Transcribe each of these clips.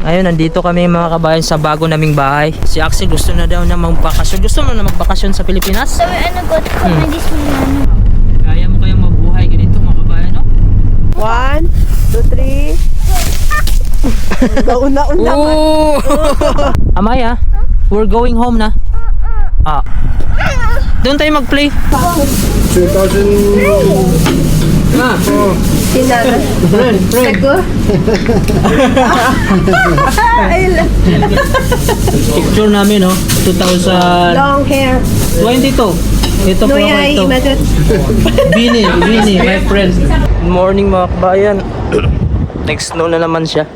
Ayun, nandito kami mga kabayan sa bago naming bahay. Si Axel gusto na daw na magbakasyon. Gusto mo na magbakasyon sa Pilipinas? Sabi ano ko, comedies mo na. Kaya mo kayang mabuhay ganito mga kabayan, no? 1, 2, 3. Una-una pa. Oh! Amaya, we're going home na. Ah. Doon tayo mag-play. 2000. Ma. Sinana. Sago. Picture namin, no? 2022. Long hair. Ito po ako Noyay, ito. imadot. Bini, my friend. Good morning mga kabayan. Nag-snow na naman siya.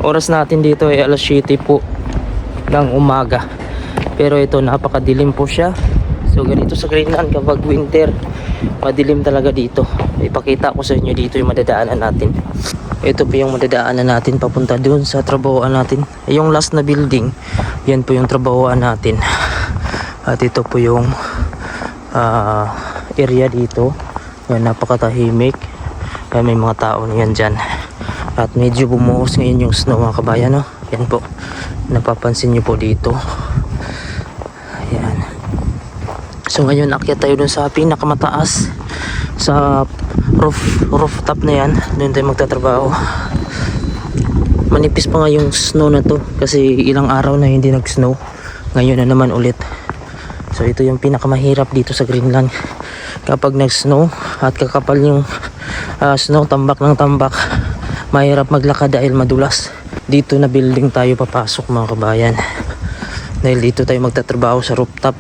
Oras natin dito ay alas 7 po ng umaga. Pero ito napakadilim po siya. So ganito sa Greenland kapag winter, madilim talaga dito. Ipakita ko sa inyo dito yung madadaanan natin. Ito po yung madadaanan natin papunta doon sa trabahoan natin. Yung last na building, yan po yung trabahoan natin. At ito po yung area dito. Yan, napakatahimik. Kaya may mga tao na yan dyan. At medyo bumuhos ngayon yung snow mga kabayan, no? Yan po, napapansin nyo po dito. Yan. So ngayon akyat tayo dun sa pinakamataas sa rooftop na yan. Doon tayo magtatrabaho. Manipis pa nga yung snow na to kasi ilang araw na hindi nag-snow. Ngayon na naman ulit. So ito yung pinakamahirap dito sa Greenland. Kapag nag-snow at kakapal yung snow, tambak ng tambak, mahirap maglakad dahil madulas. Dito na building tayo papasok mga kabayan. Dahil dito tayo magtatrabaho sa rooftop.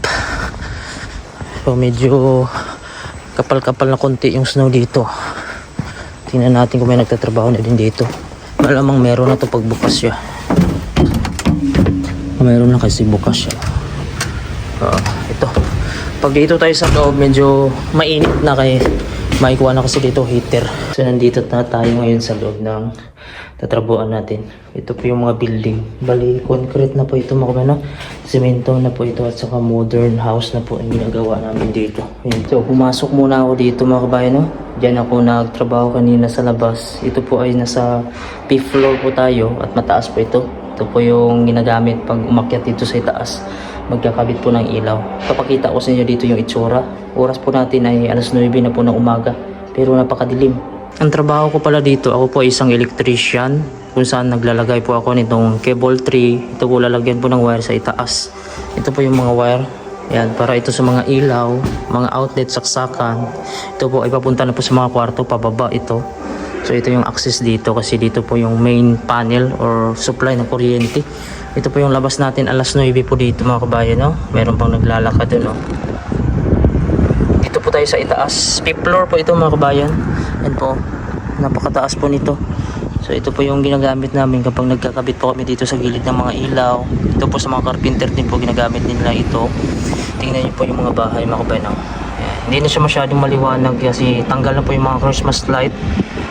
So medyo kapal-kapal na konti yung snow dito. Tingnan natin kung may nagtatrabaho na din dito. Malamang meron na to pagbukas siya. Meron na kasi bukas siya. Ito. Pag dito tayo sa loob, medyo mainit na kaya maikuha na kasi dito heater. So nandito na tayo ngayon sa loob ng tatrabuhan natin. Ito po yung mga building. Bali, concrete na po ito mga kabano. Semento na po ito at saka modern house na po ang ginagawa namin dito. Ayan. So pumasok muna ako dito mga kabayan. No? Diyan ako nagtrabaho kanina sa labas. Ito po ay nasa 5th floor po tayo at mataas po ito. Ito po yung ginagamit pag umakyat dito sa itaas. Magkakabit po ng ilaw. Papakita ko sa inyo dito yung itsura. Oras po natin ay alas 9 na po ng umaga. Pero napakadilim. Ang trabaho ko pala dito, ako po ay isang electrician. Kung saan naglalagay po ako nitong cable tree. Ito po lalagyan po ng wire sa itaas. Ito po yung mga wire. Yan, para ito sa mga ilaw, mga outlet, saksakan. Ito po ay papunta na po sa mga kwarto, pababa ito. So ito yung access dito kasi dito po yung main panel or supply ng kuryente. Ito po yung labas natin alas 9 po dito mga kabayan, no? Meron pang naglalakad doon, no? Dito po tayo sa itaas. 5th floor po ito mga kabayan. Yan po, napakataas po nito. So ito po yung ginagamit namin kapag nagkakabit po kami dito sa gilid ng mga ilaw. Ito po sa mga carpenter din po ginagamit nila ito. Tingnan niyo po yung mga bahay mga kabayan. Hindi na siya masyadong maliwanag kasi tanggal na po yung mga Christmas light.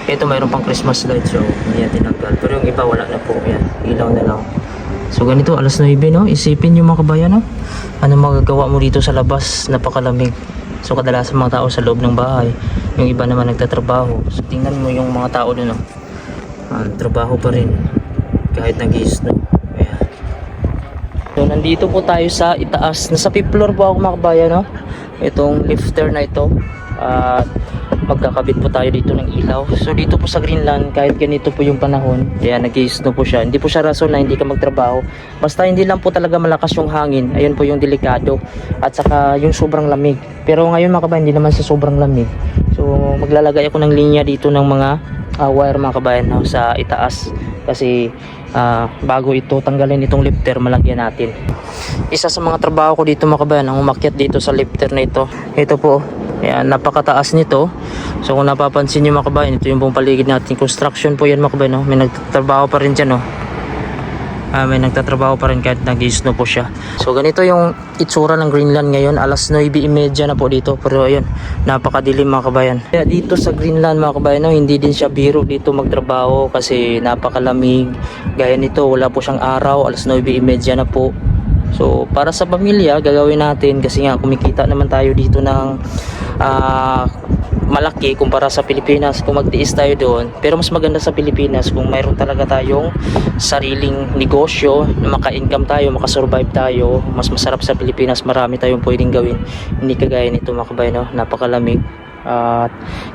Ito mayroon pang Christmas light so hindi natin tinanggal. Pero yung iba wala na po. Yan, ilaw na lang. So ganito alas 9, no? Isipin nyo mga kabayan, no? Ano magagawa mo dito sa labas? Napakalamig. So kadalasan mga tao sa loob ng bahay. Yung iba naman nagtatrabaho. So tingnan mo yung mga tao doon, no? Trabaho pa rin kahit nag-i-snow. Ayan. So nandito po tayo sa itaas. Nasa 5th floor po ako mga kabayan, no? Itong lifter na ito. Magkakabit po tayo dito ng ilaw. So dito po sa Greenland, kahit ganito po yung panahon, kaya nag-i-snow po siya. Hindi po siya rason na hindi ka magtrabaho. Basta hindi lang po talaga malakas yung hangin. Ayun po yung delikado. At saka yung sobrang lamig. Pero ngayon mga kabayan, hindi naman sa sobrang lamig. So maglalagay ako ng linya dito ng mga wire mga kabayan, no, sa itaas. Kasi bago ito tanggalin itong lifter, malagyan natin. Isa sa mga trabaho ko dito mga kabayan, ang umakyat dito sa lifter na ito. Ito po. Ayan, napakataas nito. So kung napapansin nyo mga kabayan, ito yung buong paligid natin. Construction po yan mga kabayan, no? May nagtatrabaho pa rin dyan, no? May nagtatrabaho pa rin kahit nag-snow po siya. So ganito yung itsura ng Greenland ngayon. Alas 9:30 na po dito. Pero ayun, napakadilim mga kabayan. Kaya dito sa Greenland mga kabayan, no, hindi din siya biro dito magtrabaho kasi napakalamig. Gaya nito, wala po siyang araw. Alas 9:30 na po. So para sa pamilya gagawin natin kasi nga kumikita naman tayo dito ng malaki kumpara sa Pilipinas kung magtiis tayo doon. Pero mas maganda sa Pilipinas kung mayroon talaga tayong sariling negosyo na maka-income tayo, makasurvive tayo. Mas masarap sa Pilipinas, marami tayong pwedeng gawin. Hindi kagaya nito mga kabayan, no? Napakalamig. At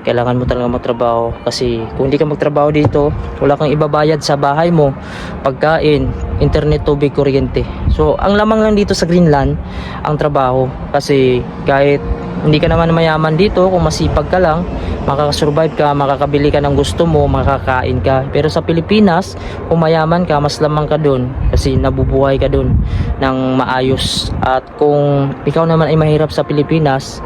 kailangan mo talaga magtrabaho kasi kung hindi ka magtrabaho dito, wala kang ibabayad sa bahay mo, pagkain, internet, tubig, kuryente. So ang lamang lang dito sa Greenland ang trabaho, kasi kahit hindi ka naman mayaman dito, kung masipag ka lang, makakasurvive ka, makakabili ka ng gusto mo, makakain ka. Pero sa Pilipinas, kung mayaman ka, mas lamang ka dun kasi nabubuhay ka dun ng maayos. At kung ikaw naman ay mahirap sa Pilipinas,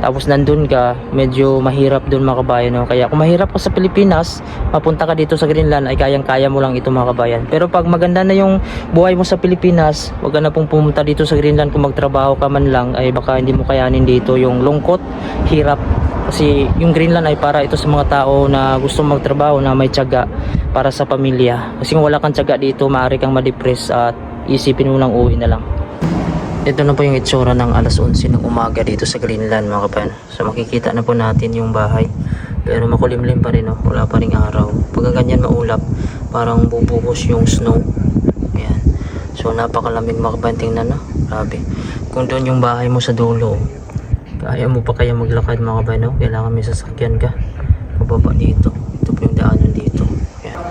tapos nandun ka, medyo mahirap dun mga kabayan, no? Kaya kung mahirap ka sa Pilipinas, mapunta ka dito sa Greenland, ay kayang-kaya mo lang ito mga kabayan. Pero pag maganda na yung buhay mo sa Pilipinas, wag ka na pong pumunta dito sa Greenland. Kung magtrabaho ka man lang, ay baka hindi mo kayanin dito yung lungkot, hirap. Kasi yung Greenland ay para ito sa mga tao na gusto magtrabaho, na may tiyaga para sa pamilya. Kasi kung wala kang tiyaga dito, maaari kang ma-depress at isipin mo lang uwi na lang. Ito na po yung itsura ng alas 11 ng umaga dito sa Greenland mga kapan. So makikita na po natin yung bahay. Pero makulimlim pa rin, no? Wala pa ring araw. Pagka ganyan maulap, parang bubuhos yung snow. Ayan. So napakalamig mga kapan, tingnan, no? Grabe. Kung doon yung bahay mo sa dulo, kaya mo pa kaya maglakad mga kapan, no? Kailangan may sasakyan ka. Pababa dito. Ito po yung daanan dito. Ayan.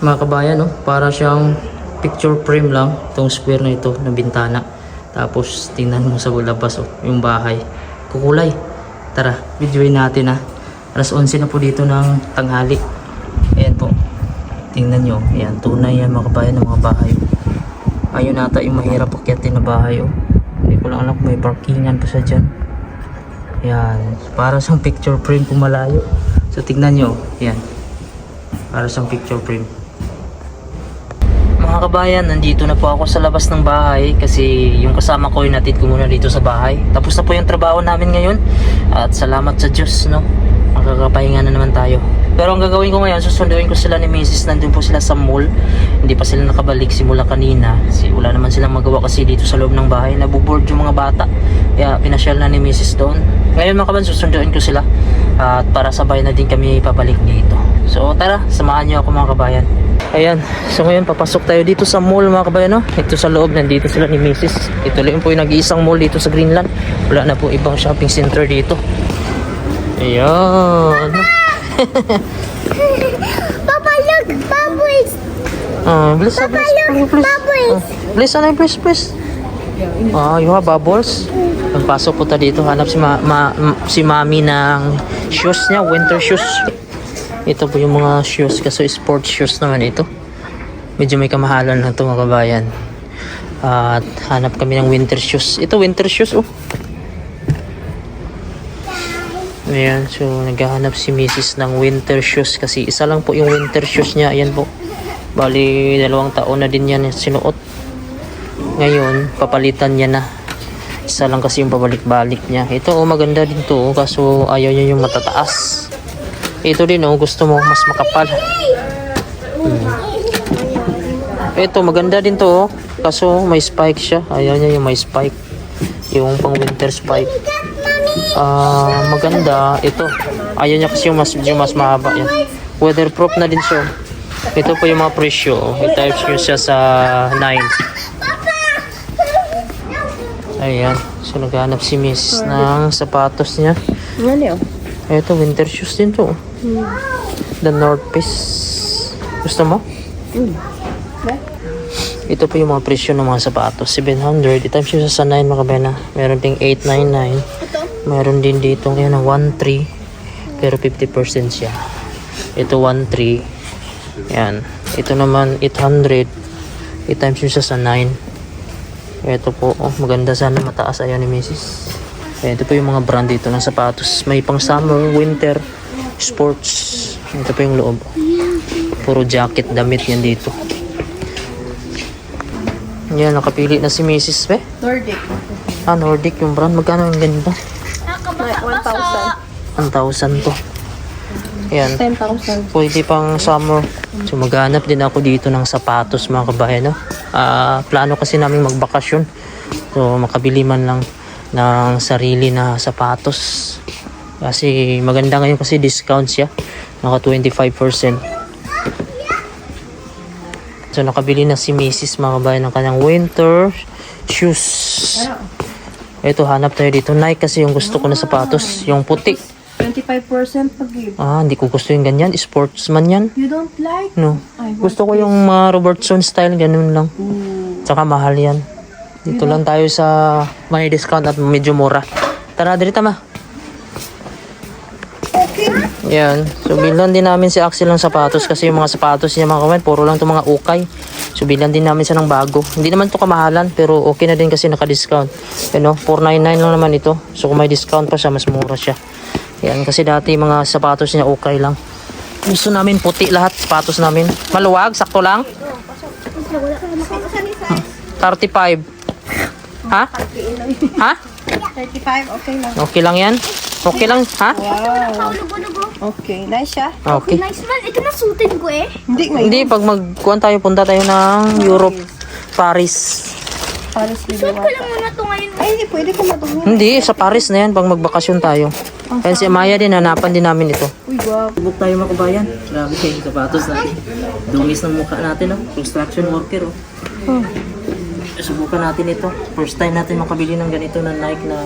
Mga kabayan, no? Para siyang picture frame lang itong square na ito na bintana. Tapos tingnan mo sa labas, oh, yung bahay. Kukulay. Tara, videoin natin, ha. Alas 11 na po dito ng tanghali. Ayan po. Tingnan nyo. Ayan, tunay yan mga kabayan ng mga bahay. Ayun nata yung mahirap akyatin na bahay, oh. Hindi ko lang alam kung may parkingan pa siya dyan. Ayan. Para siyang picture frame kung malayo. So tingnan nyo. Ayan. Para siyang picture frame. Mga kabayan, nandito na po ako sa labas ng bahay kasi yung kasama ko yung natid ko muna dito sa bahay. Tapos na po yung trabaho namin ngayon at salamat sa Diyos, no? Makakapahinga na naman tayo. Pero ang gagawin ko ngayon, susunduin ko sila ni Mrs. Nandun po sila sa mall. Hindi pa sila nakabalik simula kanina kasi wala naman silang magawa kasi dito sa loob ng bahay nabuboard yung mga bata. Kaya pinasyal na ni Mrs. doon. Ngayon mga kabayan, susunduin ko sila at para sabay na din kami pabalik dito. So tara, samahan niyo ako mga kabayan. Ayan, so ngayon papasok tayo dito sa mall mga kabayan, no? Ito sa loob, nandito sila ni Mrs. Ito lang po yung nag-iisang mall dito sa Greenland. Wala na po ibang shopping center dito. Ayan. Papa, look! Bubbles! Please, Papa, please, look! please. Bubbles! Please. You have bubbles? Pagpasok po tayo dito, hanap si Mami ng shoes niya, winter shoes. Ito po yung mga shoes, kasi sports shoes naman ito. Medyo may kamahalan na ito mga kabayan. At hanap kami ng winter shoes. Ito winter shoes, oh. Ayan, so naghahanap si Mrs. ng winter shoes kasi isa lang po yung winter shoes niya. Ayan po. Bali, 2 taon na din yan sinuot. Ngayon, papalitan niya na. Isa lang kasi yung pabalik-balik niya. Ito, oh, maganda din to, oh, kaso ayaw niya yung matataas. Ito din, oh, gusto mo mas makapal. Ito, maganda din to, oh, kaso may spike siya. Ayaw niya yung may spike. Yung pang winter spike. Maganda ito. Ayaw niya kasi yung mas mahaba yan. Weatherproof na din siya. Ito po yung mga presyo, oh. I-type nyo siya sa 9. Ayan. So naghanap si Miss ng sapatos niya. Ano? Ito, winter shoes din to. The North Face. Gusto mo? Ito po yung mga presyo ng mga sapatos. 700. I-type nyo siya sa 9 mga kabena. Meron ding 899. Meron din dito ngayon na 1.3. Pero 50% siya. Ito 1.3. Yan. Ito naman 800. I-type nyo siya sa 9. Ito po, oh, maganda sana mataas. Ayaw ni Mrs. Ito po yung mga brand dito ng sapatos. May pang summer, winter, sports. Ito po yung loob. Puro jacket, damit yan dito. Yan, nakapili na si Mrs. Be. Nordic. Nordic yung brand. Magkano yung ganito? 1,000. 1,000 to. Yan. 10,000. Pwede pang summer. So maghanap din ako dito ng sapatos mga kabayan, no? Plano kasi namin magbakasyon. So makabili man lang ng sarili na sapatos. Kasi maganda ngayon kasi discount siya. Naka 25%. So nakabili na si Mrs. mga kabayan ng kanyang winter shoes. Ito, hanap tayo dito. Nike kasi yung gusto ko na sapatos. Yung puti. 25% pag-give. Hindi ko gusto yung ganyan. Sportsman yan. You don't like? No. Gusto ko yung mga Robertson style. Ganun lang. Tsaka mahal yan. Dito lang tayo sa may discount at medyo mura. Tara, dito ma. Yan. So, bilan din namin si Axel ng sapatos kasi yung mga sapatos niya mga kawan, puro lang itong mga ukay. So, bilan din namin siya ng bago. Hindi naman ito kamahalan, pero okay na din kasi naka-discount. Yan o, 499 lang naman ito. So, kung may discount pa siya, mas mura siya. Yan, kasi dati mga sapatos niya ukay lang. Gusto namin puti lahat, sapatos namin. Maluwag, sakto lang. 35. Ha? Ha? 35, okay lang. Okay lang yan? Okay lang, ha? Wow. Okay, nice siya. Okay. Nice man. Ito na suitin ko eh. Hindi, Hindi, pag magkuhan tayo, punta tayo ng Europe, Paris. Paris Suit ko lang muna ito ngayon. Ay, hindi pwede ko matungin. Hindi, sa Paris na yan, pag magbakasyon tayo. Kaya si Amaya din, hanapan din namin ito. Uy, wow. Subok tayo mga kabayan. Grabe kayo yung sapatos natin. Dungis ng mukha natin, oh. Construction worker, oh. Subukan natin ito. First time natin makabili ng ganito na Nike na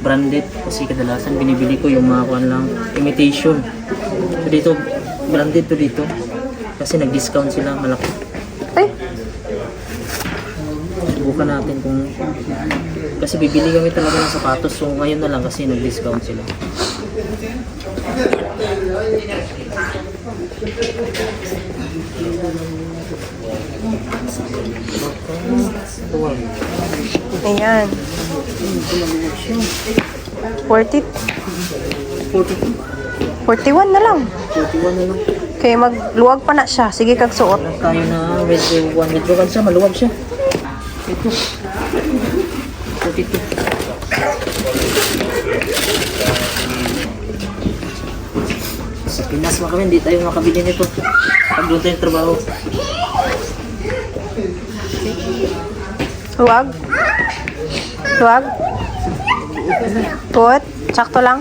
branded. Kasi kadalasan binibili ko yung mga kuhan lang, imitation. So dito, branded to dito. Kasi nag-discount sila, malaki. Ay, Subukan natin kung... Kasi bibili kami talaga ng sapatos. So ngayon na lang kasi nag-discount sila. ayan. 40, 41 na lang. 41 na lang. Okay, magluwag pa na siya. Sige, kag suot. Tayo na medyo 1 medyo kan siya, maluwag siya. Ito. 42. Sa Pinas mga kami, hindi tayo makabili nito. Pag doon tayong trabaho. Luwag. Luwag. Put. Sakto lang.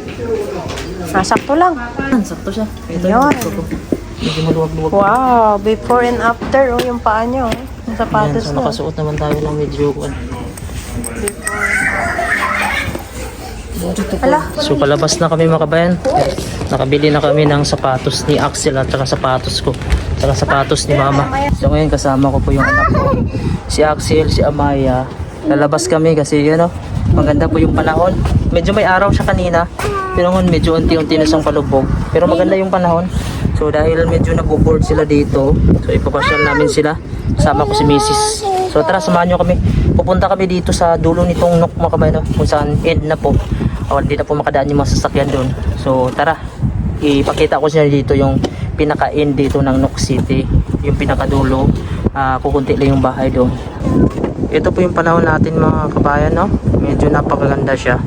Sakto lang. Sakto siya. Ito Yun. yung gusto ko. Medyo maluwag-luwag. Wow, before and after, yung paa nyo. Yung Ayan, sapatos so mo. nakasuot naman tayo ng medyo Ala, So palabas na kami mga kabayan. Nakabili na kami ng sapatos ni Axel at saka sapatos ko. Saka sapatos ni Mama. So ngayon kasama ko po yung anak ko. Si Axel, si Amaya. Lalabas kami kasi yun maganda po yung panahon. Medyo may araw siya kanina. Pero ngayon medyo unti-unti na siyang palubog. Pero maganda yung panahon. So dahil medyo naboboard sila dito. So ipapasyal namin sila. Kasama ko si Mrs. So tara, samahan nyo kami. Pupunta kami dito sa dulo nitong Nok mga kabayan. Kung saan end na po. Hindi na po makadaan yung mga sasakyan doon. So tara, ipakita ko siya dito yung pinaka-end dito ng Nok City, yung pinakadulo. Kukunti lang yung bahay doon. Ito po yung panahon natin mga kabayan, no? Medyo napakaganda siya.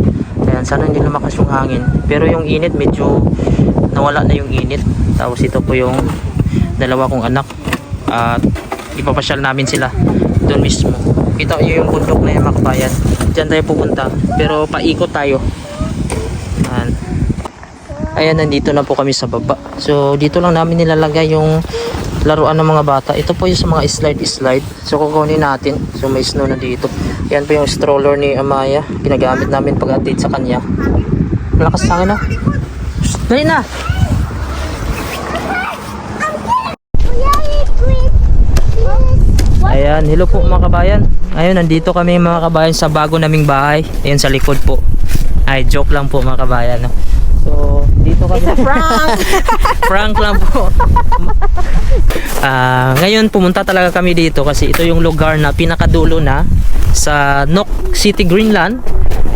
Ayan, sana hindi lumakas yung hangin. Pero yung init, medyo nawala na yung init. Tapos ito po yung dalawa kong anak. At ipapasyal namin sila doon mismo. Kita nyo yung bundok na yung mga kabayan. Diyan tayo pupunta. Pero paikot tayo. Ayan, nandito na po kami sa baba. So dito lang namin nilalagay yung laruan ng mga bata. Ito po yung sa mga slide. So kukunin natin. So may snow na dito. Yan po yung stroller ni Amaya. Pinagamit namin pag-update sa kanya. Malakas sa akin na. Dali na! Ayan, hello po mga kabayan. Ayun, nandito kami mga kabayan sa bago naming bahay. Ayan sa likod po. Ay, joke lang po mga kabayan. No? So, dito kami. prank! Prank lang po. Ngayon, pumunta talaga kami dito kasi ito yung lugar na pinakadulo na sa Nok City, Greenland.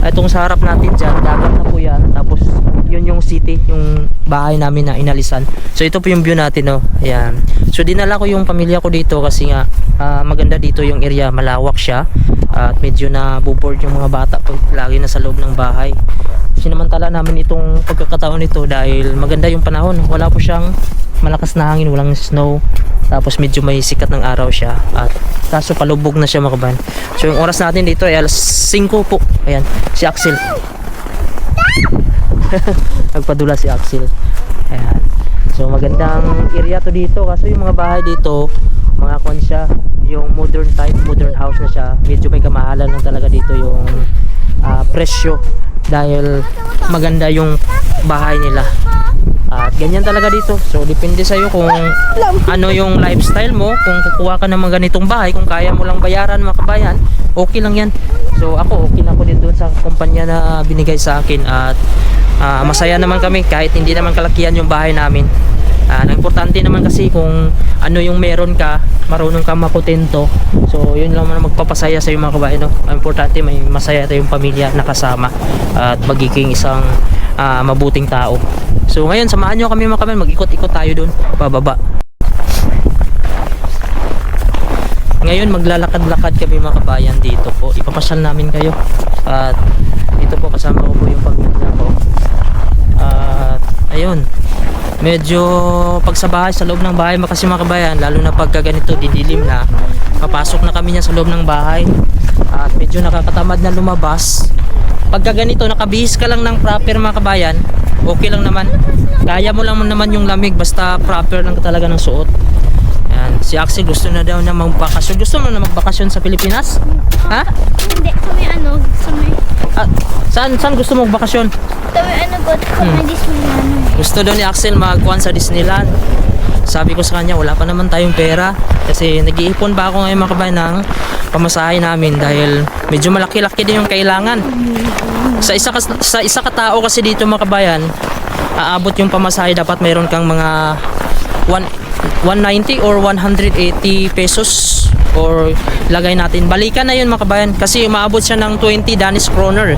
Itong sa harap natin dyan, dagat na po yan. Tapos, yun yung city, yung bahay namin na inalisan. So, ito po yung view natin, no. Ayan. So, dinala ko yung pamilya ko dito kasi nga, maganda dito yung area, malawak siya. At medyo na buboard yung mga bata pag lagi na sa loob ng bahay. Sinamantala namin itong pagkakataon nito dahil maganda yung panahon. Wala po siyang malakas na hangin, walang snow. Tapos medyo may sikat ng araw siya. At kaso palubog na siya mga kabayan. So yung oras natin dito ay alas 5 po. Ayan, si Axel. Nagpadula si Axel. Ayan. So magandang area to dito kasi yung mga bahay dito, mga konsya, yung modern type, modern house na siya. Medyo may kamahalan lang talaga dito yung presyo dahil maganda yung bahay nila. At ganyan talaga dito. So depende sa iyo kung ano yung lifestyle mo, kung kukuha ka ng mga ganitong bahay, kung kaya mo lang bayaran mga kabayan, okay lang yan. So ako okay na ako din doon sa kumpanya na binigay sa akin at masaya naman kami kahit hindi naman kalakihan yung bahay namin. Ang importante naman kasi kung ano yung meron ka, marunong kang makutento. So yun lang naman magpapasaya sa yung mga kabayan, no? Ang importante may masaya tayong pamilya nakasama at magiging isang mabuting tao. So ngayon samahan nyo kami mga kabayan, mag-ikot-ikot tayo dun pababa. Ngayon maglalakad-lakad kami mga kabayan dito po. Ipapasyal namin kayo. At dito po kasama ko po yung pamilya ko. At ayun, medyo pag sa bahay, sa loob ng bahay kasi mga kabayan, lalo na pagka ganito didilim na, papasok na kami niya sa loob ng bahay at medyo nakakatamad na lumabas. Pagka ganito nakabihis ka lang ng proper mga kabayan, okay lang naman, kaya mo lang naman yung lamig basta proper lang talaga ng suot. Yan. Si Axel gusto na daw na magbakasyon. Gusto mo na magbakasyon sa Pilipinas? Ha? Hindi, sa may sa may... Saan gusto mo magbakasyon? Sa may sa may Disneyland. Gusto daw ni Axel magkuhan sa Disneyland. Sabi ko sa kanya, wala pa naman tayong pera kasi nag-iipon pa ako ngayon mga kabayan ng pamasahe namin dahil medyo malaki-laki din yung kailangan. Sa isa ka tao kasi dito mga kabayan, aabot yung pamasahe, dapat mayroon kang mga 190 or 180 pesos or lagay natin balikan na yun mga kabayan kasi umaabot siya ng 20 Danish kroner.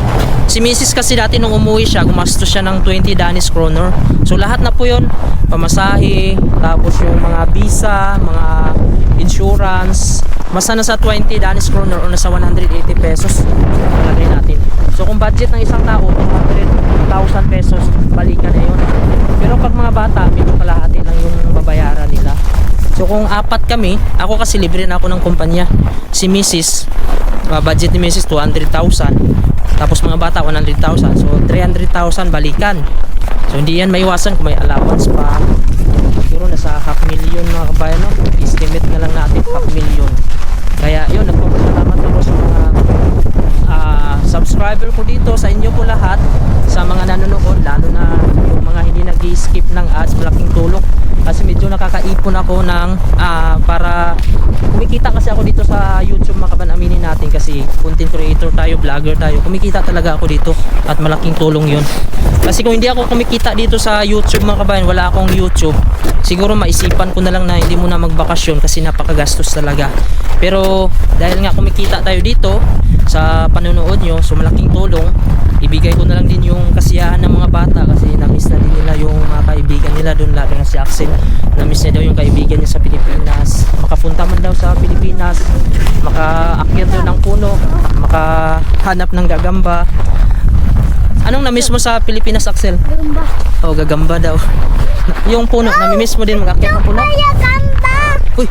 Si Mrs. kasi dati nung umuwi siya gumastos siya ng 20 Danish kroner. So lahat na po yun, pamasahe, tapos yung mga visa, mga insurance, basta nasa 20 Danish kroner o nasa 180 pesos lagay natin. So kung budget ng isang tao 200,000 pesos, balikan na yun. Pero pag mga bata, medyo kalahati lang yung babayaran nila. So kung apat kami, ako kasi libre na ako ng kumpanya. Si Mrs. Budget ni Mrs. 200,000. Tapos mga bata 100,000. So 300,000 balikan. So hindi yan maiwasan kung may allowance pa. Siguro nasa 500,000 mga kabayan, no? Estimate na lang natin 500,000. Kaya yun, nagpapasalamat ako sa mga subscriber ko dito, sa inyo po lahat, sa mga nanonood, lalo na yung mga hindi nag-skip ng ads. Malaking tulong kasi medyo nakakaipon ako ng para kumikita kasi ako dito sa YouTube mga kabayan, aminin natin kasi content creator tayo, vlogger tayo, kumikita talaga ako dito at malaking tulong yun. Kasi kung hindi ako kumikita dito sa YouTube mga kabayan, wala akong YouTube, siguro maisipan ko na lang na hindi muna magbakasyon kasi napakagastos talaga. Pero dahil nga kumikita tayo dito sa panonood nyo, so malaking tulong, ibigay ko na lang din yung kasiyahan ng mga bata kasi na-miss na din nila yung mga kaibigan nila doon, lalo na si Axel, na-miss na daw yung kaibigan niya sa Pilipinas. Makapunta man daw sa Pilipinas, makaakyat doon ng puno, makahanap ng gagamba. Anong na-miss mo sa Pilipinas, Axel? Gagamba. Oh, gagamba daw. Yung puno, nami-miss mo din mag-akyat ng puno? Gagamba! Uy!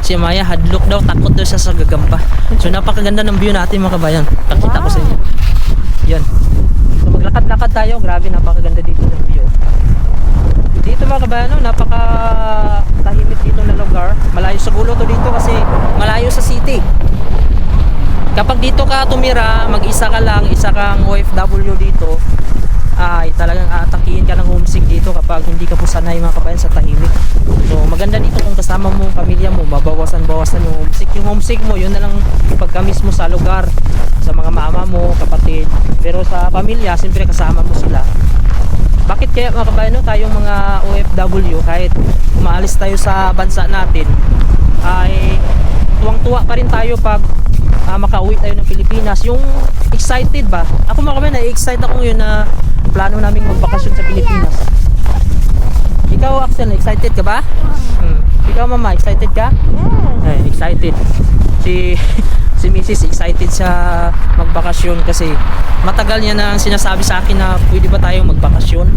Si Maya hadlock daw, takot daw siya sa gagamba. So napakaganda ng view natin mga kabayan. Pakita ko sa inyo. Yan. So maglakad-lakad tayo. Grabe, napakaganda dito ng view. Dito mga kabayan, no, napaka tahimik dito na lugar. Malayo sa gulo to dito kasi malayo sa city. Kapag dito ka tumira, mag-isa ka lang, isa kang OFW dito, ay talagang atakihin ka ng homesick dito kapag hindi ka po sanay mga kabayan sa tahimik. So maganda dito kung kasama mo pamilya mo, mabawasan-bawasan yung homesick. Yung homesick mo, yun na lang pagka-miss mo sa lugar, sa mga mama mo, kapatid. Pero sa pamilya, siyempre kasama mo sila. Bakit kaya mga kabayan, no, tayong mga OFW, kahit umaalis tayo sa bansa natin, ay tuwang-tuwa pa rin tayo pag makauwi tayo ng Pilipinas. Yung excited ba? Ako mga kabayan, na-excite ako ngayon na plano namin magbakasyon sa Pilipinas. Ikaw, Axel, excited ka ba? Ikaw, mama, excited ka? Yes. Ay, excited. Si Mrs. excited sa magbakasyon kasi matagal niya na sinasabi sa akin na pwede ba tayong magbakasyon.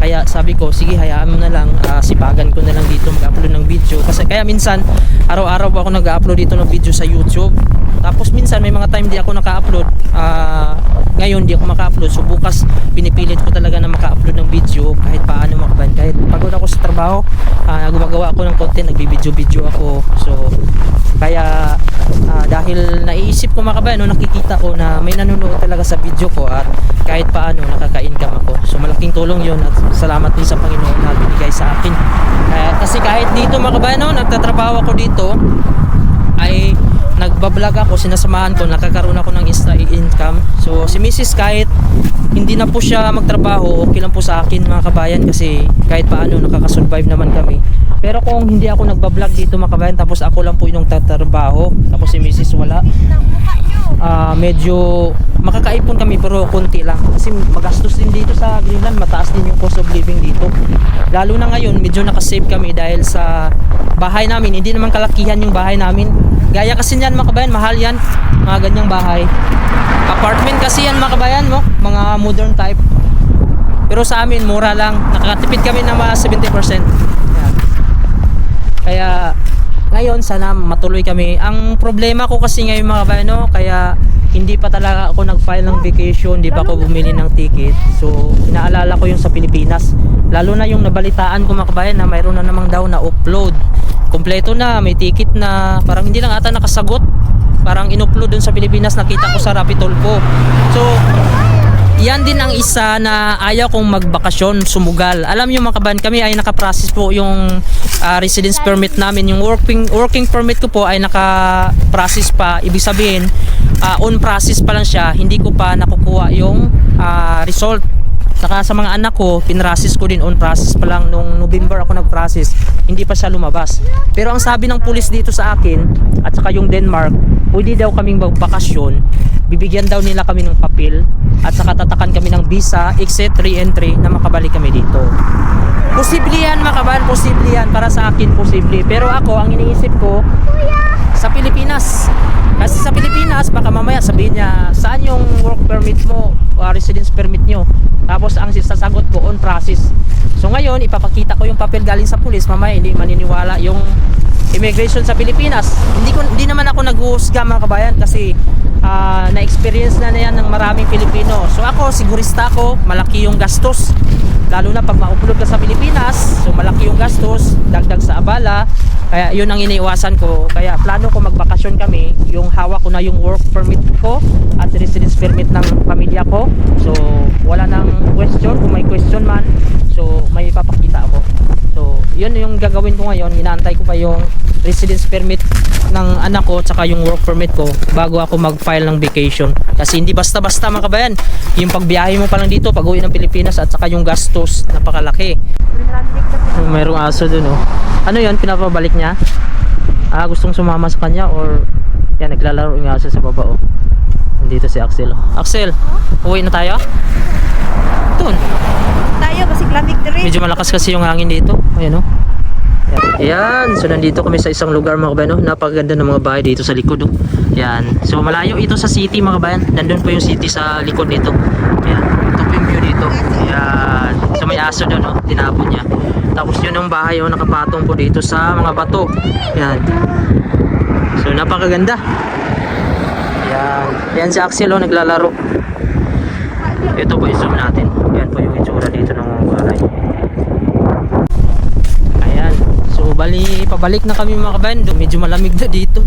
Kaya sabi ko, sige, hayaan mo na lang, sipagan ko na lang dito mag-upload ng video. Kasi kaya minsan, araw-araw ako nag-upload dito ng video sa YouTube. Tapos minsan may mga time di ako naka-upload. Ngayon di ako maka-upload. So bukas pinipilit ko talaga na maka-upload ng video kahit paano mga kabayan. Kahit pagod ako sa trabaho, gumagawa ako ng content, nagbibideo-video ako. So kaya dahil naiisip ko mga kabayan, no, nakikita ko na may nanonood talaga sa video ko at kahit paano nakaka-income ako. So malaking tulong yun at salamat din sa Panginoon na binigay sa akin. Kasi kahit dito mga kabayan, no, nagtatrabaho ako dito, ay nagbablog ako, sinasamahan ko, nakakaroon ako ng extra income. So si Mrs. kahit hindi na po siya magtrabaho, okay lang po sa akin mga kabayan kasi kahit paano nakakasurvive naman kami. Pero kung hindi ako nagbablog dito mga kabayan, tapos ako lang po yung tatrabaho, tapos si Mrs. wala, medyo makakaipon kami pero konti lang kasi magastos din dito sa Greenland, mataas din yung cost of living dito. Lalo na ngayon medyo nakasave kami dahil sa bahay namin, hindi naman kalakihan yung bahay namin. Gaya kasi yan mga kabayan, mahal yan, mga ganyang bahay. Apartment kasi yan mga kabayan mo, mga modern type. Pero sa amin mura lang, nakakatipid kami ng mga 70%. Yan. Kaya ngayon sana matuloy kami. Ang problema ko kasi ngayon mga kabayan, no, kaya hindi pa talaga ako nag-file ng vacation, hindi pa ako bumili ng ticket. So inaalala ko yung sa Pilipinas, lalo na yung nabalitaan ko mga kabayan na mayroon na namang daw na upload, kompleto na, may ticket na, parang hindi lang ata nakasagot, parang in-upload dun sa Pilipinas, nakita ko sa Rapitolpo. So yan din ang isa na ayaw kong magbakasyon, sumugal. Alam nyo mga kabayan, kami ay nakaprocess po yung residence permit namin. Yung working permit ko po ay nakaprocess pa. Ibig sabihin, on process pa lang siya. Hindi ko pa nakukuha yung result. Saka sa mga anak ko, pinrocess ko din, on process pa lang. Nung November ako nag-process, hindi pa siya lumabas. Pero ang sabi ng pulis dito sa akin, at saka yung Denmark, pwede daw kaming magbakasyon. Bibigyan daw nila kami ng papel at saka tatakan kami ng visa, exit, re-entry na makabalik kami dito. Posible yan mga kabayan, posible yan. Para sa akin, posible. Pero ako, ang iniisip ko, sa Pilipinas. Kasi sa Pilipinas, baka mamaya sabihin niya, saan yung work permit mo, residence permit nyo? Tapos ang sasagot ko, on process. So ngayon, ipapakita ko yung papel galing sa pulis, mamaya hindi maniniwala yung immigration sa Pilipinas. Hindi naman ako nag-uusga mga kabayan kasi na-experience na yan ng maraming Pilipino. So ako, sigurista ako, malaki yung gastos. Lalo na pag maupulog ka sa Pilipinas, so malaki yung gastos, dagdag sa abala. Kaya yun ang iniiwasan ko. Kaya plano ko magbakasyon kami, yung hawak ko na yung work permit ko at residence permit ng pamilya ko. So wala nang question, kung may question man, so may ipapakita ako. So yun yung gagawin ko ngayon, inaantay ko pa yung residence permit ng anak ko tsaka yung work permit ko bago ako mag-file ng vacation. Kasi hindi basta-basta mga kabayan, yung pagbiyahe mo pa lang dito, pag-uwi ng Pilipinas at saka yung gastos, napakalaki. Mayroong aso dun oh. Ano yun, pinapabalik niya? Gustong sumama sa kanya or yan, naglalaro yung aso sa baba oh. Nandito si Axel oh. Axel, uwi na tayo? Doon Tayo kasi lamig din. medyo malakas kasi yung hangin dito. Ayan oh. Yan, so nandito kami sa isang lugar mga kabayan, no? Napakaganda ng mga bahay dito sa likod oh. Yan, so malayo ito sa city mga kabayan. Nandun po yung city sa likod nito. Yan, ito po yung view dito. Yan, so may aso doon oh, tinapon niya. Tapos yun ang bahay oh, nakapatong po dito sa mga bato. Yan, so napakaganda. Yan, yan si Axel oh, naglalaro. Ito po i-zoom natin. Yan po yung itsura dito ng mga bahay. So bali, pabalik na kami mga kabayan. Medyo malamig na dito.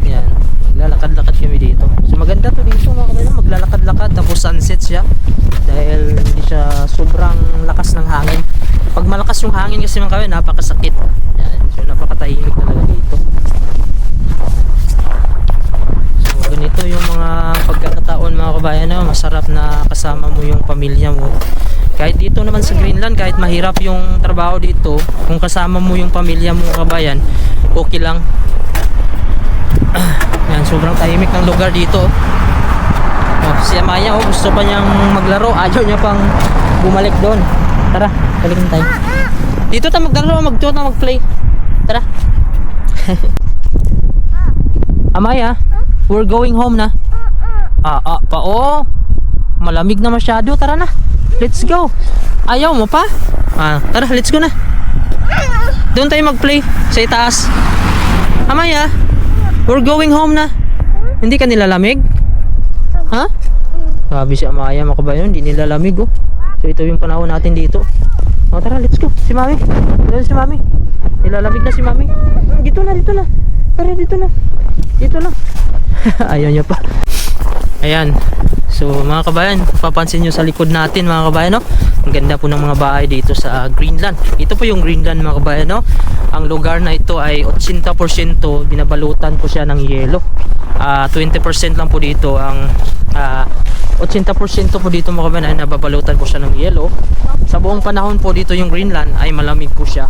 Yan, maglalakad-lakad kami dito. So maganda to dito mga kabayan, maglalakad-lakad. Tapos sunset siya dahil hindi siya sobrang lakas ng hangin. Pag malakas yung hangin kasi mga kabayan, napakasakit. Yan, so napakatahimik talaga dito. So ganito yung mga pagkakataon mga kabayan, no? Masarap na kasama mo yung pamilya mo. Kahit dito naman sa Greenland, kahit mahirap yung trabaho dito, kung kasama mo yung pamilya mo kabayan, okay lang. Yan, sobrang tahimik ng lugar dito. Oh, si Amaya oh, gusto pa niyang maglaro, ayaw niya pang bumalik doon. Tara, balik na tayo. Dito tayo maglaro, mag-play. Tara. Amaya, we're going home na. Pa oh. Malamig na masyado, tara na. Let's go. Ayaw mo pa? Tara, let's go na. Doon tayo mag-play sa itaas. Amaya, we're going home na. Hindi ka nilalamig? Ha? Sabi si Amaya mga kabayan, hindi nilalamig oh. So ito yung panahon natin dito. O tara, let's go. Si Mami. Dito si Mami. Nilalamig na si Mami. Dito na, dito na. Tara, dito na. Dito na. Ayaw niya pa. Ayan. So mga kabayan, papansin nyo sa likod natin mga kabayan, no? Ang ganda po ng mga bahay dito sa Greenland. Ito po yung Greenland mga kabayan, no? Ang lugar na ito ay 80% binabalutan po siya ng yelo. 20% lang po dito ang 80% po dito mga kabayan ay nababalutan po siya ng yelo. Sa buong panahon po dito yung Greenland ay malamig po siya.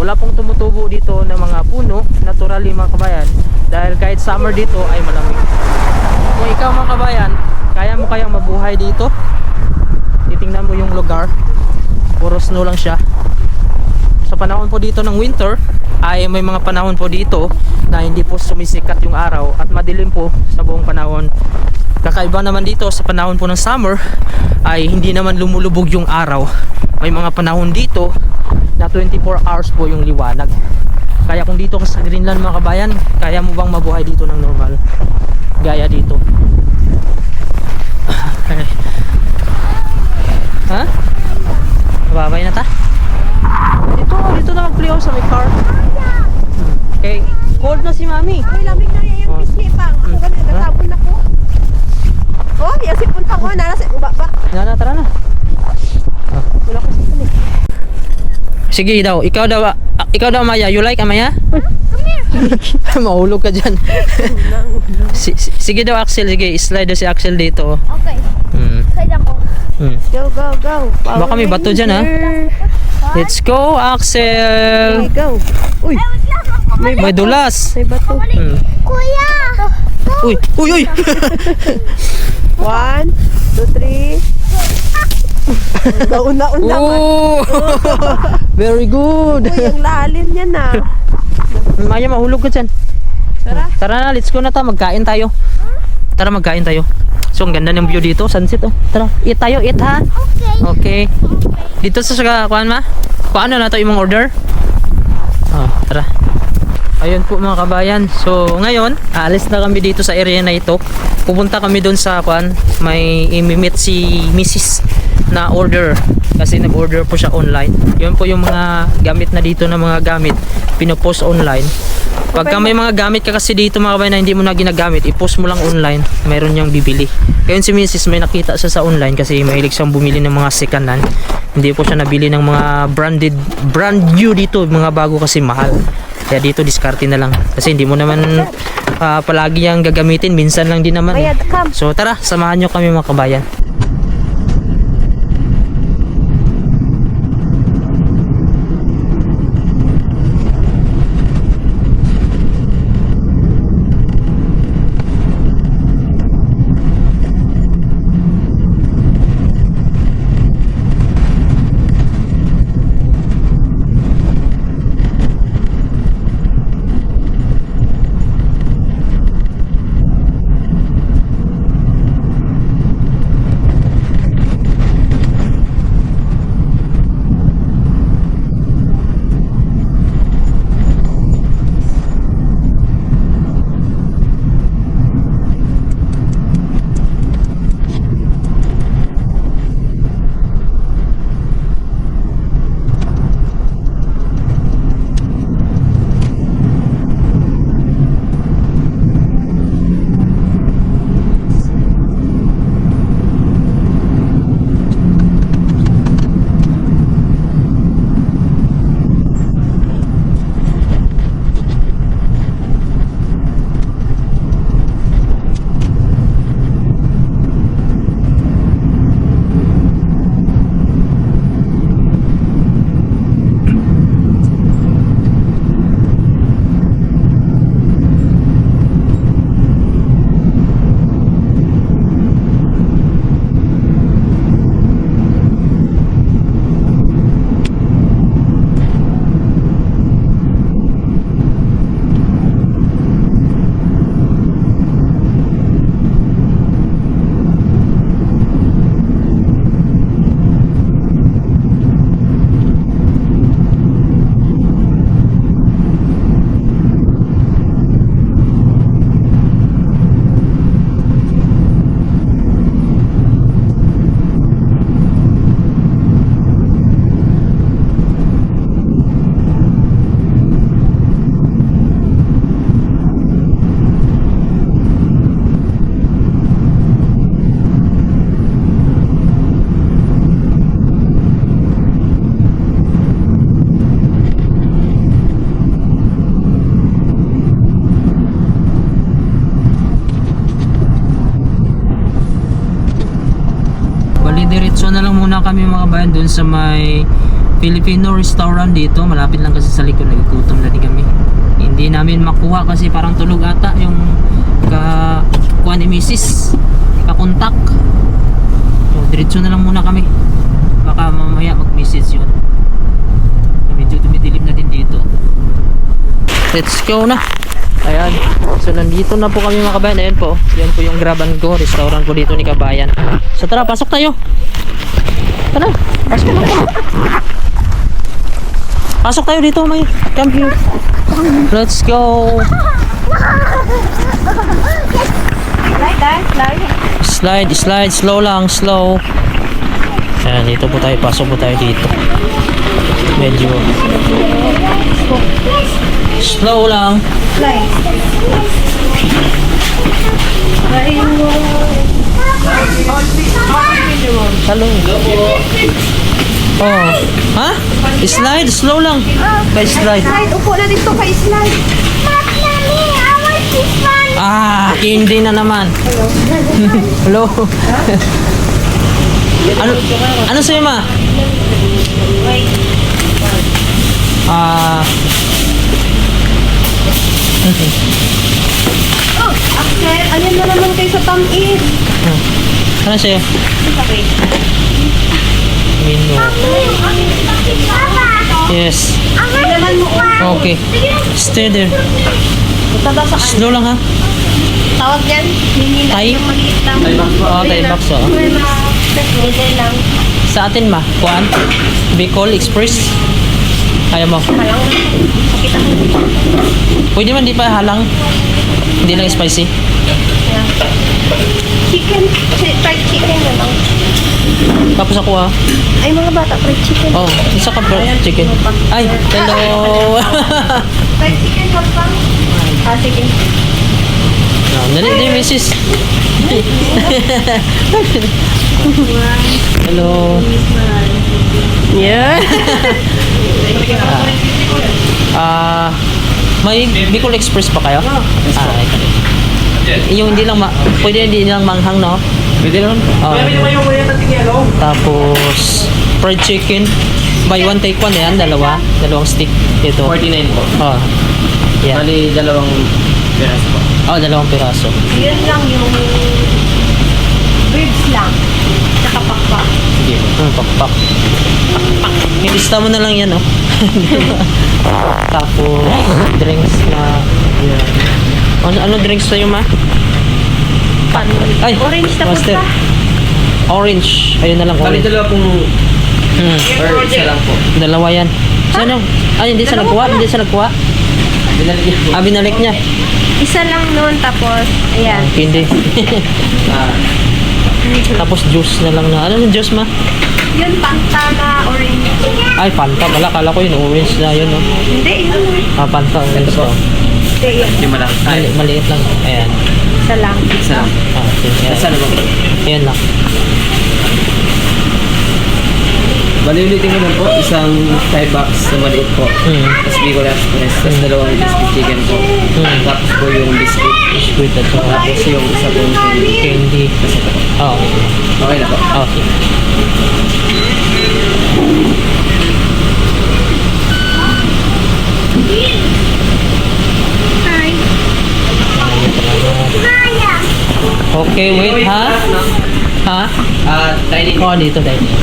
Wala pong tumutubo dito ng mga puno, naturally mga kabayan, dahil kahit summer dito ay malamig. Kung ikaw mga kabayan, kaya mo kayang mabuhay dito? Titingnan mo yung lugar, puro snow lang siya. Sa panahon po dito ng winter ay may mga panahon po dito na hindi po sumisikat yung araw at madilim po sa buong panahon. Kakaiba naman dito sa panahon po ng summer ay hindi naman lumulubog yung araw. May mga panahon dito na 24 hours po yung liwanag. Kaya kung dito ka sa Greenland mga kabayan, kaya mo bang mabuhay dito ng normal? Gaya dito. Ha? Babay na ta? Dito na mag-play sa may car. Okay, cold na si Mami. Ay, lamig na yan yung pisipang. Ako ganun, nagtatapon ako. Oh, yung sipon pa ko. Nasa baba. Tara na. Wala ko sipon eh. Sige daw, ikaw daw Amaya, you like Amaya? Mahulog ka dyan. Sige daw Axel, sige, slide daw si Axel dito. Okay. Side ako. Go, go, go. Baka may bato dyan ha. Let's go Axel. Okay, go. Uy, May dulas. may bato. Kuya! Uy. 1, 2, 3. Nauna-una man. Oh! Very good. Uy, ang lalim niya na. Maya, mahulog ka dyan. Tara na, let's go na ta. Magkain tayo. Tara, magkain tayo. So, ang ganda ng view dito. Sunset, oh. Tara, eat tayo, eat ha. Okay. Dito sa kuhaan ma? Paano na to yung mga order? Oh, tara. Ayun po mga kabayan. So, ngayon, alis na kami dito sa area na ito. Pupunta kami doon sa kuhaan. May imimit si Mrs. na order. Kasi nag-order po siya online. Yun po yung mga gamit na dito na mga gamit. Pinopost online. Pagka may mga gamit ka kasi dito mga kabayan na hindi mo na ginagamit, i-post mo lang online, mayroon niyang bibili. Kaya si Mrs. may nakita siya sa online kasi mahilig siyang bumili ng mga second hand. Hindi po siya nabili ng mga brand new dito, mga bago kasi mahal. Kaya dito diskarte na lang kasi hindi mo naman palagi yang gagamitin, minsan lang din naman. So tara, samahan nyo kami mga kabayan. muna kami mga kabayan dun sa may Filipino restaurant dito. Malapit lang kasi sa likod, naggutom na din kami. Hindi namin makuha kasi parang tulog ata yung kuha ni Mrs. Kakontak. So, diretso na lang muna kami. Baka mamaya mag-message yun. Medyo tumidilim na din dito. Let's go na. Ayan. So, nandito na po kami mga kabayan. Ayan po. Yan po yung Grab and Go. Restaurant po dito ni Kabayan. So, tara. Pasok tayo. Tara. Pasok na. Pasok tayo dito. May come here. Let's go. Slide, slide. Slow lang. Slow. Ayan. Dito po tayo. Pasok po tayo dito. Medyo slow lang. Hello. Oh. Ha? Slide, slow lang. Kay slide. Slide, upo na dito kay slide. Ah, hindi na naman. Hello. Ano sa'yo, ma? Oh, Axel, alin na naman kayo sa tamis? Ano sa'yo? Menu. Yes. Naman mo. Okay. Stay there. Taba sa Slow lang ha. tawag yan? Mini Thai? yung maliit lang. Oo, Thai box oh. Middle lang. Sa atin ma, kuan? Bicol Express. Kaya mo? Halang. Sakit ako. Pwede man di pa halang. Hindi lang spicy. Yeah. Chicken. Fried chicken na lang. Tapos ako ha. Ay, mga bata, fried chicken. Oh, isa ka fried chicken. Ay, hello. Fried chicken ka pa? Ah, sige. No, dali, dali, misis. Hello. Yeah. May Bicol Express pa kayo? Ito. Yung hindi lang pwede hindi lang manghang, no? Pwede lang. Tapos fried chicken. Buy one take one yan, dalawang stick ito. 49 po. Oh. Yeah. Bali, dalawang piraso po. Oh, dalawang piraso. Yun lang yung ribs lang. Tsaka pakpak. Sige po. Pakpak. Pakpak. Ilista mo na lang yan, oh. Tapos drinks na ano drinks sa'yo, ma? Ay, Orange na master. punta. Orange. Ayun na lang, Bali, orange. dalawa pong or isa lang po. Dalawa yan. Saan? Ay, hindi siya nagkuha. Hindi siya nagkuha. Binalik niya po. Binalik niya. Isa lang noon, tapos, ayan. Hindi. Ah, Tapos juice na lang na. Ano yung juice, ma? Yun, Fanta na orange. Ay, Fanta. Kala ko yun. Orange na yun, no? Hindi, yun. Fanta. Orange to. Hindi, yun. lima lang. Ay, Maliit lang. Ayan. Isa lang. isa lang. Okay. Isa Ayan. na ba? Ayan lang. Bali, ulitin ko lang po. Isang Thai box na maliit po. Tapos Bicol Express. Tapos dalawang biscuit chicken po. Tapos po yung biscuit. Sweet at saka Tapos yung isa pong candy. Tapos ito po. Oh, okay. Okay na po. Okay. Hi. Okay, wait, ha? Ha? Dining. Oh, dito, dine in.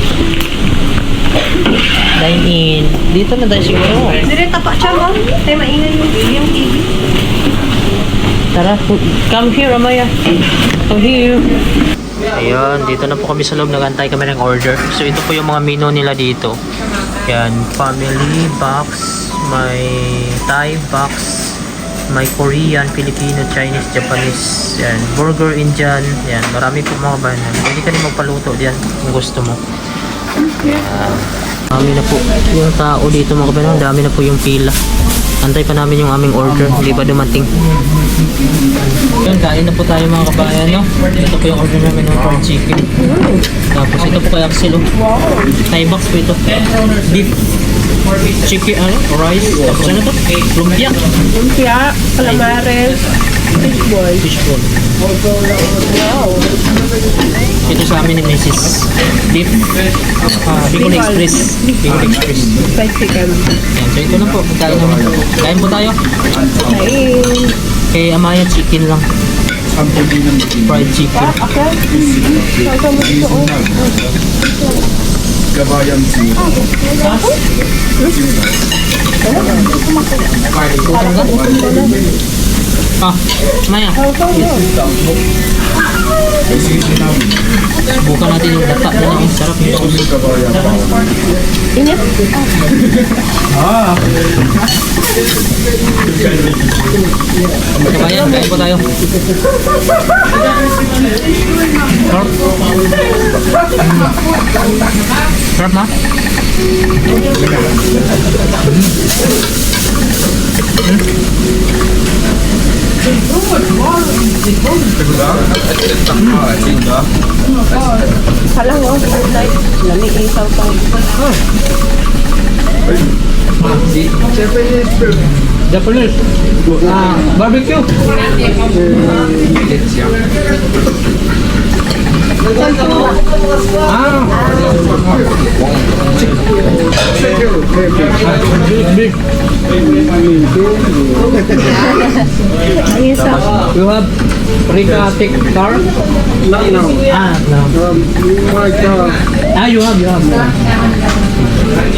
Dine in. Dito na tayo siguro. Dire tapa siya mo. Ay, maingay yung TV. Tara, come here, Amaya. Come here. Ayun, dito na po kami sa loob. Nag-antay kami ng order. So, ito po yung mga menu nila dito. Yan, family box, may Thai box, may Korean, Filipino, Chinese, Japanese, yan, burger, Indian, yan, marami po mga bahanan. Pwede ka rin magpaluto diyan kung gusto mo. Dami na po yung tao dito mga kabayan, dami na po yung pila. Antay pa namin yung aming order, hindi pa dumating. Yun, kain na po tayo mga kabayan, no? Ito po yung order namin ng fried chicken. Tapos ito po kay Axel, Thai box po ito. Beef, chicken, rice, tapos ano to? Lumpia. Lumpia, calamares. fishball. Fishball. Ito sa amin ni Mrs. Beef. Bicol Express. Bicol Express. Fried chicken. Yan. So ito lang po. Pagkain namin. Kain po tayo. Kain. Kay Amaya, chicken lang. Fried chicken. Okay. Sasa mo ito. Kabayan sila. Amaya. Subukan natin yung data na lang. Sarap yung tubig. Init. Kabayan, kain po tayo. Sarap. Sarap na? Halang oh. Lami isaw pa. Japanese. Barbecue. Beef. Ang isaw. You have Rika car? No. No. You have.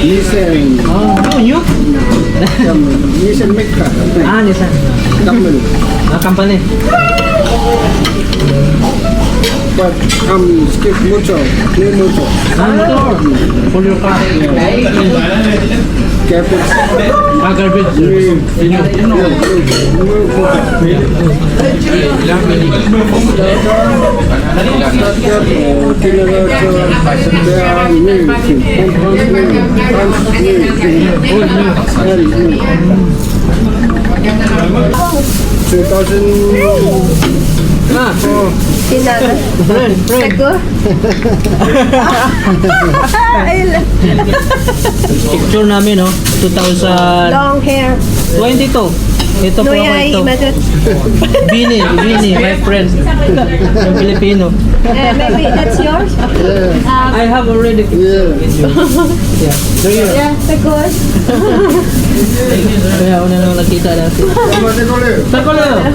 Nissan. You? Nissan Mecca. Nissan. Company. Company. But skip motor. New motor. Motor. For your car. Capital. Garbage. Sinana. Seko. Picture namin, 2022. Long hair. Ito po ako Noyay ito. imadot. Bini, my friend. Yung Filipino. Maybe that's yours? I have already picture with you. Yeah. Do you? Yeah, Sekos. Kaya una nang nakita natin. Takolo!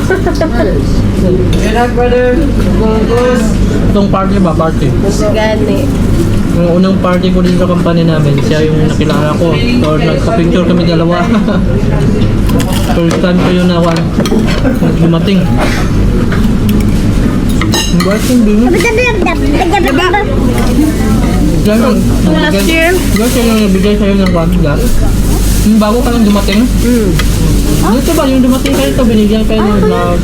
Itong party ba? Party. Gani. Yung unang party ko din sa company namin, siya yung nakilala ko. So, nagka-picture kami dalawa. First time ko yun na dumating. Last year? Last year yung nabigay sa'yo ng gas. Yung bago ka lang dumating? Dito ba yung dumating kayo ito, binigyan kayo ng vlog.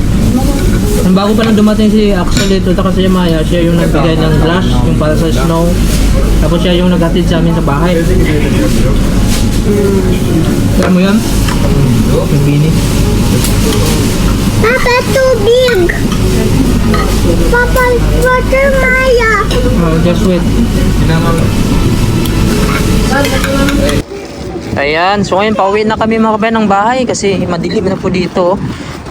Yung bago pa lang dumating si Axel dito, kasi si Maya, siya yung nagbigay ng glass, yung para sa snow. Tapos siya yung naghatid sa amin sa bahay. Kaya mo yan? Yung bini. Papa, too big. Papa, water Maya. Just wait. Ayan, so ngayon pauwi na kami mga kabayan ng bahay kasi madilim na po dito.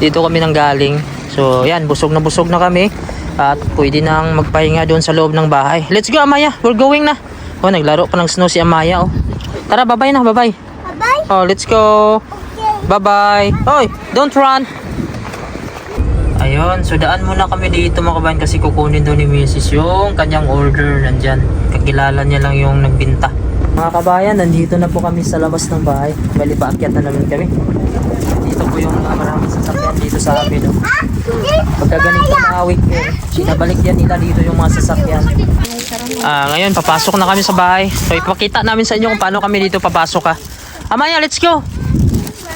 Dito kami nang galing. So ayan, busog na kami. At pwede nang magpahinga doon sa loob ng bahay. Let's go Amaya, we're going na. Oh, naglaro pa ng snow si Amaya oh. Tara, bye-bye na, bye-bye. Bye-bye. Oh, let's go. Bye-bye. Hoy, don't run. Ayun, so daan muna kami dito mga kabayan kasi kukunin daw ni Mrs. yung kanyang order nandyan. Kakilala niya lang yung nagbinta. Mga kabayan, nandito na po kami sa labas ng bahay. Bali, paakyat na naman kami. Dito po yung maraming sasakyan dito sa amin. No? Pagka ganito mga weekend, sinabalik yan nila dito yung mga sasakyan. Ngayon, papasok na kami sa bahay. So, ipakita namin sa inyo kung paano kami dito papasok ha. Amaya, let's go!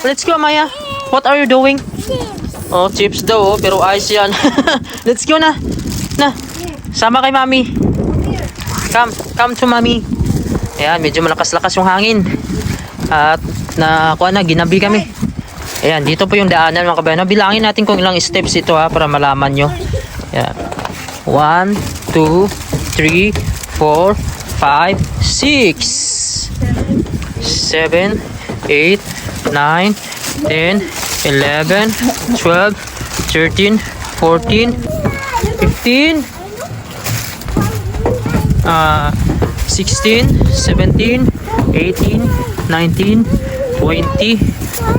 Let's go, Amaya! What are you doing? Oh, chips daw, pero ayos yan. Let's go na! Na! Sama kay Mami! Come to Mami! Ayan, medyo malakas-lakas yung hangin. At ginabi kami. Ayan, dito po yung daanan mga kabayan. Bilangin natin kung ilang steps ito ha, para malaman nyo. Ayan. 1, 2, 3, 4, 5, 6, 7, 8, 9, 10, 11, 12, 13, 14, 15, 16, 17, 18, 19, 20,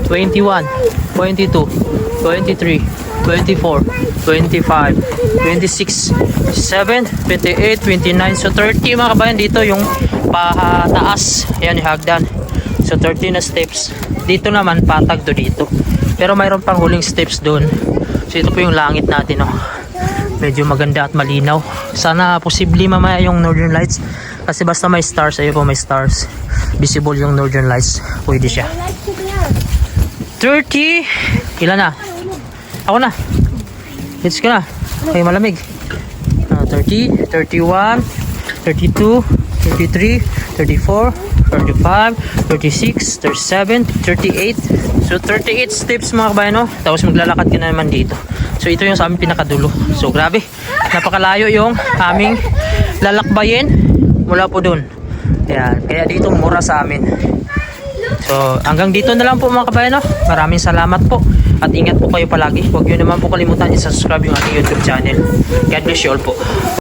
21, 22, 23, 24, 25, 26, 27, 28, 29. So 30 mga kabayan, dito yung pataas. Ayan yung hagdan. So 30 na steps. Dito naman patag to dito. Pero mayroon pang huling steps doon. So ito po yung langit natin, oh. Medyo maganda at malinaw. Sana posible mamaya yung Northern Lights. Kasi basta may stars, ayun po may stars. Visible yung Northern Lights. Pwede siya. 30. Ilan na? Ako na. Hits ko na. Okay, malamig. 30, 31, 32, 33, 34, 35, 36, 37, 38. So 38 steps mga kabayan, no? Tapos maglalakad ka na naman dito. So ito yung sa aming pinakadulo. So grabe. Napakalayo yung aming lalakbayin mula po dun. Kaya dito mura sa amin. So hanggang dito na lang po mga kabayan, no? Maraming salamat po. At ingat po kayo palagi. Huwag nyo naman po kalimutan i-subscribe yung aking YouTube channel. God bless you all po.